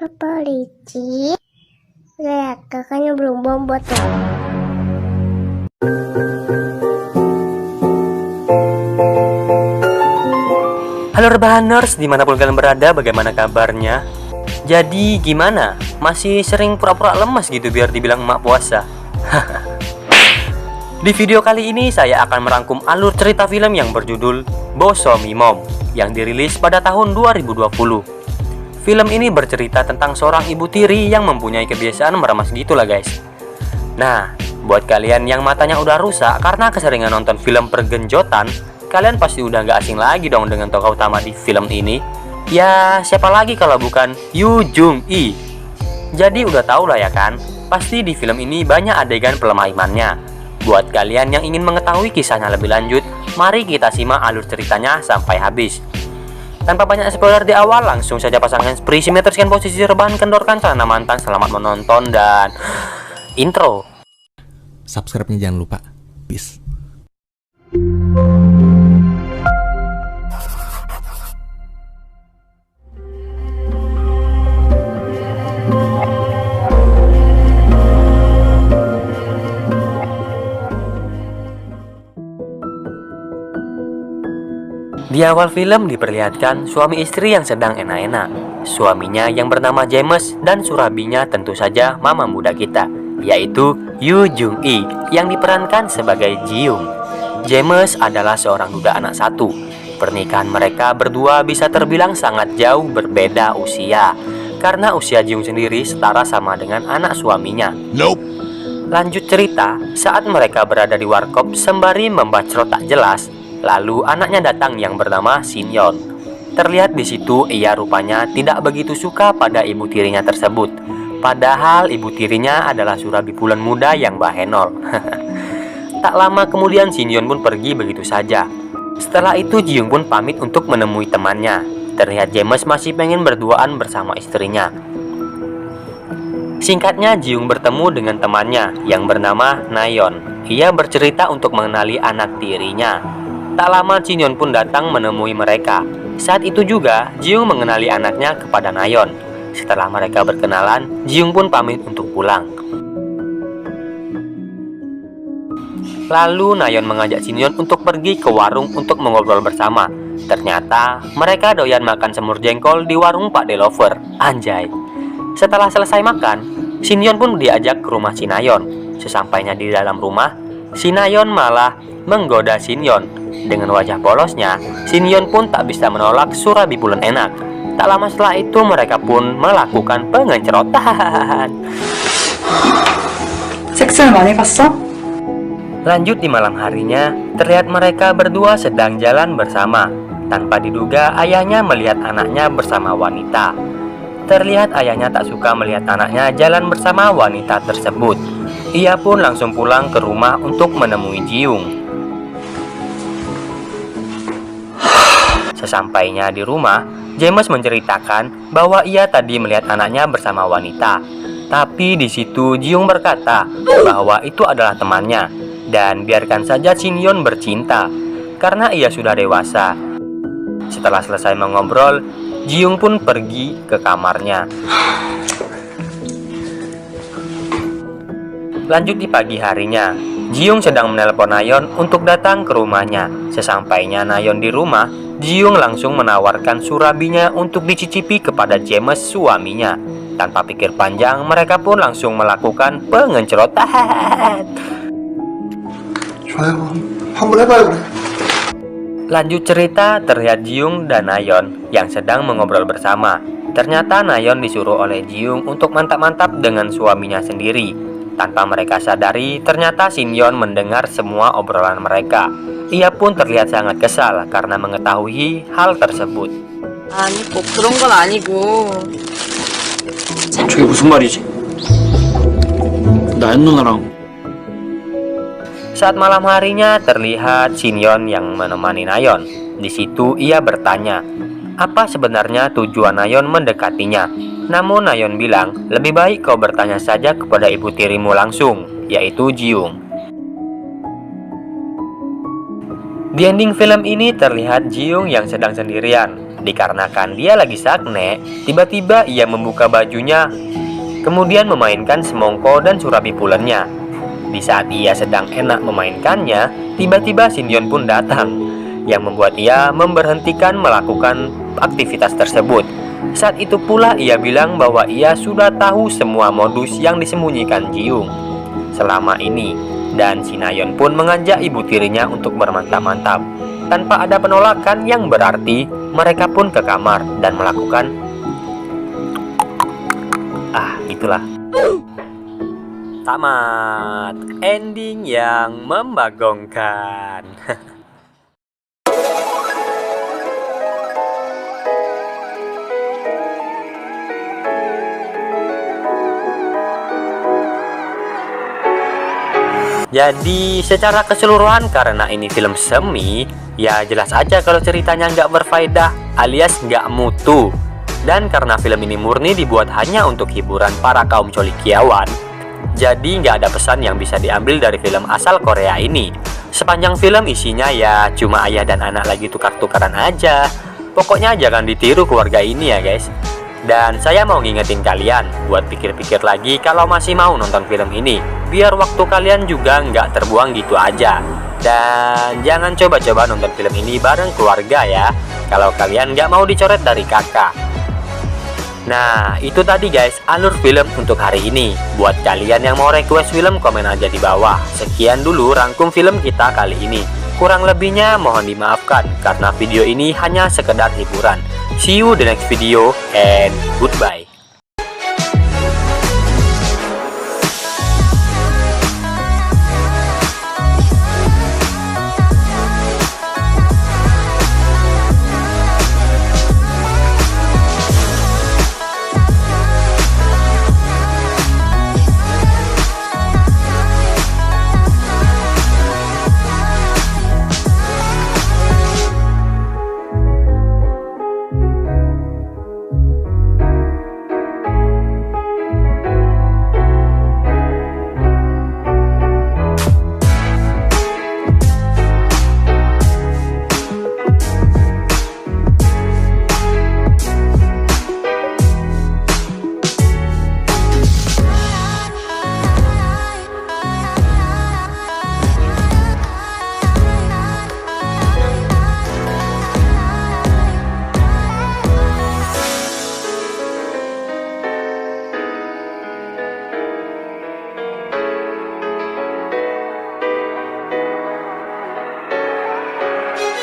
Papa licik. Lihat, kakaknya belum bobot tuh. Halo Rebahaners, dimanapun kalian berada, bagaimana kabarnya? Jadi gimana? Masih sering pura-pura lemas gitu biar dibilang emak puasa? Di video kali ini saya akan merangkum alur cerita film yang berjudul Bosomi Mom yang dirilis pada tahun 2020. Film ini bercerita tentang seorang ibu tiri yang mempunyai kebiasaan meramas gitulah guys. Nah, buat kalian yang matanya udah rusak karena keseringan nonton film pergenjotan, kalian pasti udah gak asing lagi dong dengan tokoh utama di film ini. Ya, siapa lagi kalau bukan Yoo Jung-i. Jadi udah tau lah ya kan, pasti di film ini banyak adegan pelemah imannya. Buat kalian yang ingin mengetahui kisahnya lebih lanjut, mari kita simak alur ceritanya sampai habis. Tanpa banyak spoiler di awal, langsung saja pasang handsfree, simetriskan posisi rebahan, kendorkan celana mantan. Selamat menonton dan intro. Subscribe-nya jangan lupa. Peace. Di awal film diperlihatkan suami istri yang sedang enak-enak. Suaminya yang bernama James dan surabinya tentu saja mama muda kita, yaitu Yoo Jung-i yang diperankan sebagai Ji-young. James adalah seorang duda anak satu. Pernikahan mereka berdua bisa terbilang sangat jauh berbeda usia, karena usia Ji-young sendiri setara sama dengan anak suaminya. Lanjut cerita, saat mereka berada di warkop sembari membacrot tak jelas, lalu anaknya datang yang bernama Shin-yeon. Terlihat di situ ia rupanya tidak begitu suka pada ibu tirinya tersebut. Padahal ibu tirinya adalah surabi bulan muda yang bahenol. Tak lama kemudian Shin-yeon pun pergi begitu saja. Setelah itu Ji-young pun pamit untuk menemui temannya. Terlihat James masih pengen berduaan bersama istrinya. Singkatnya Ji-young bertemu dengan temannya yang bernama Nayeon. Ia bercerita untuk mengenali anak tirinya. Tak lama Shin-yeon pun datang menemui mereka. Saat itu juga Ji-young mengenali anaknya kepada Nayeon. Setelah mereka berkenalan, Ji-young pun pamit untuk pulang. Lalu Nayeon mengajak Shin-yeon untuk pergi ke warung untuk mengobrol bersama. Ternyata mereka doyan makan semur jengkol di warung Pak Delover. Anjay. Setelah selesai makan, Shin-yeon pun diajak ke rumah si Nayeon. Sesampainya di dalam rumah, si Nayeon malah menggoda Shin-yeon. Dengan wajah polosnya, Shin-yeon pun tak bisa menolak surabi bulan enak. Tak lama setelah itu mereka pun melakukan pengencerotan. 섹스를 많이 봤어? Lanjut di malam harinya, terlihat mereka berdua sedang jalan bersama. Tanpa diduga, ayahnya melihat anaknya bersama wanita. Terlihat ayahnya tak suka melihat anaknya jalan bersama wanita tersebut. Ia pun langsung pulang ke rumah untuk menemui Ji-young. Sesampainya di rumah, James menceritakan bahwa ia tadi melihat anaknya bersama wanita. Tapi di situ Ji-young berkata bahwa itu adalah temannya dan biarkan saja Shin-yeon bercinta karena ia sudah dewasa. Setelah selesai mengobrol, Ji-young pun pergi ke kamarnya. Lanjut di pagi harinya, Ji-young sedang menelpon Nayeon untuk datang ke rumahnya. Sesampainya Nayeon di rumah, Ji-young langsung menawarkan surabinya untuk dicicipi kepada James suaminya. Tanpa pikir panjang, mereka pun langsung melakukan pengencerotan. Lanjut cerita, terlihat Ji-young dan Nayeon yang sedang mengobrol bersama. Ternyata Nayeon disuruh oleh Ji-young untuk mantap-mantap dengan suaminya sendiri. Tanpa mereka sadari, ternyata Shin-yeon mendengar semua obrolan mereka. Ia pun terlihat sangat kesal karena mengetahui hal tersebut. 아니, 꼭 그런 건 아니고. 저게 무슨 말이지? 나연 누나랑 Saat malam harinya terlihat Shin-yeon yang menemani Nayeon. Di situ ia bertanya, apa sebenarnya tujuan Nayeon mendekatinya? Namun Nayeon bilang, lebih baik kau bertanya saja kepada ibu tirimu langsung, yaitu Ji-young. Di ending film ini terlihat Ji-young yang sedang sendirian. Dikarenakan dia lagi sakne, tiba-tiba ia membuka bajunya, kemudian memainkan semongko dan surabi pulennya. Di saat ia sedang enak memainkannya, tiba-tiba Shinyon pun datang, yang membuat ia memberhentikan melakukan aktivitas tersebut. Saat itu pula ia bilang bahwa ia sudah tahu semua modus yang disembunyikan Ji-young selama ini, dan Sinayon pun mengajak ibu tirinya untuk bermantap-mantap. Tanpa ada penolakan yang berarti, mereka pun ke kamar dan melakukan itulah. Tamat. Ending yang membagongkan. Jadi secara keseluruhan karena ini film semi, ya jelas aja kalau ceritanya nggak berfaedah alias nggak mutu. Dan karena film ini murni dibuat hanya untuk hiburan para kaum colikiawan, jadi nggak ada pesan yang bisa diambil dari film asal Korea ini. Sepanjang film isinya ya cuma ayah dan anak lagi tukar-tukaran aja. Pokoknya jangan ditiru keluarga ini ya guys. Dan saya mau ngingetin kalian buat pikir-pikir lagi kalau masih mau nonton film ini, biar waktu kalian juga nggak terbuang gitu aja. Dan jangan coba-coba nonton film ini bareng keluarga ya, kalau kalian nggak mau dicoret dari kakak. Nah itu tadi guys alur film untuk hari ini. Buat kalian yang mau request film, komen aja di bawah. Sekian dulu rangkum film kita kali ini. Kurang lebihnya mohon dimaafkan karena video ini hanya sekedar hiburan. See you the next video and goodbye.